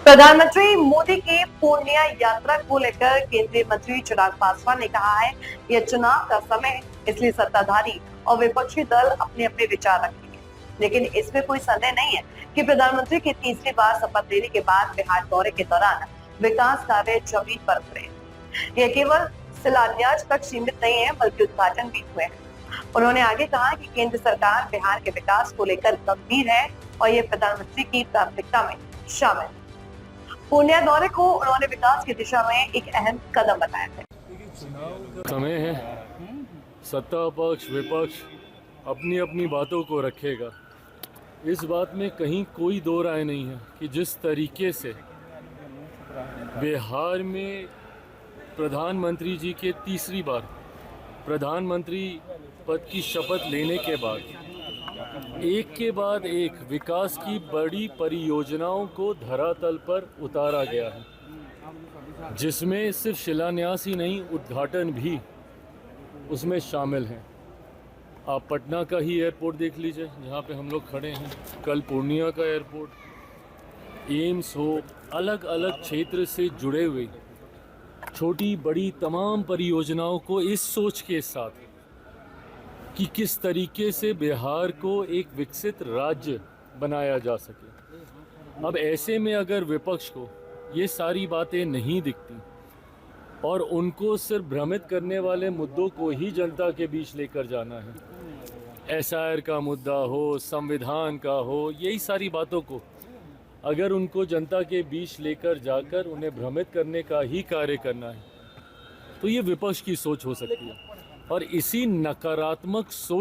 प्रधानमंत्री मोदी की पूर्णिया यात्रा को लेकर केंद्रीय मंत्री चिराग पासवान ने कहा है, यह चुनाव का समय है, इसलिए सत्ताधारी और विपक्षी दल अपने अपने विचार रखेंगे। लेकिन इसमें कोई संदेह नहीं है कि प्रधानमंत्री की तीसरी बार शपथ लेने के बाद बिहार दौरे के दौरान विकास कार्य जमीन पर उतरे। यह केवल शिलान्यास तक सीमित नहीं है, बल्कि उद्घाटन भी हुए हैं। उन्होंने आगे कहा कि केंद्र सरकार बिहार के विकास को लेकर गंभीर है और ये प्रधानमंत्री की प्राथमिकता में शामिल है। पूर्णिया दौरे को उन्होंने विकास की दिशा में एक अहम कदम बताया है। समय है, सत्ता पक्ष विपक्ष अपनी अपनी बातों को रखेगा। इस बात में कहीं कोई दो राय नहीं है कि जिस तरीके से बिहार में प्रधानमंत्री जी के तीसरी बार प्रधानमंत्री पद की शपथ लेने के बाद एक के बाद एक विकास की बड़ी परियोजनाओं को धरातल पर उतारा गया है, जिसमें सिर्फ शिलान्यास ही नहीं, उद्घाटन भी उसमें शामिल हैं। आप पटना का ही एयरपोर्ट देख लीजिए, जहाँ पे हम लोग खड़े हैं। कल पूर्णिया का एयरपोर्ट, एम्स हो, अलग अलग क्षेत्र से जुड़े हुए छोटी बड़ी तमाम परियोजनाओं को इस सोच के साथ कि किस तरीके से बिहार को एक विकसित राज्य बनाया जा सके। अब ऐसे में अगर विपक्ष को ये सारी बातें नहीं दिखती और उनको सिर्फ भ्रमित करने वाले मुद्दों को ही जनता के बीच लेकर जाना है, एसआईआर का मुद्दा हो, संविधान का हो, यही सारी बातों को अगर उनको जनता के बीच लेकर जाकर उन्हें भ्रमित करने का ही कार्य करना है, तो ये विपक्ष की सोच हो सकती है। और इसी नकारात्मक सोच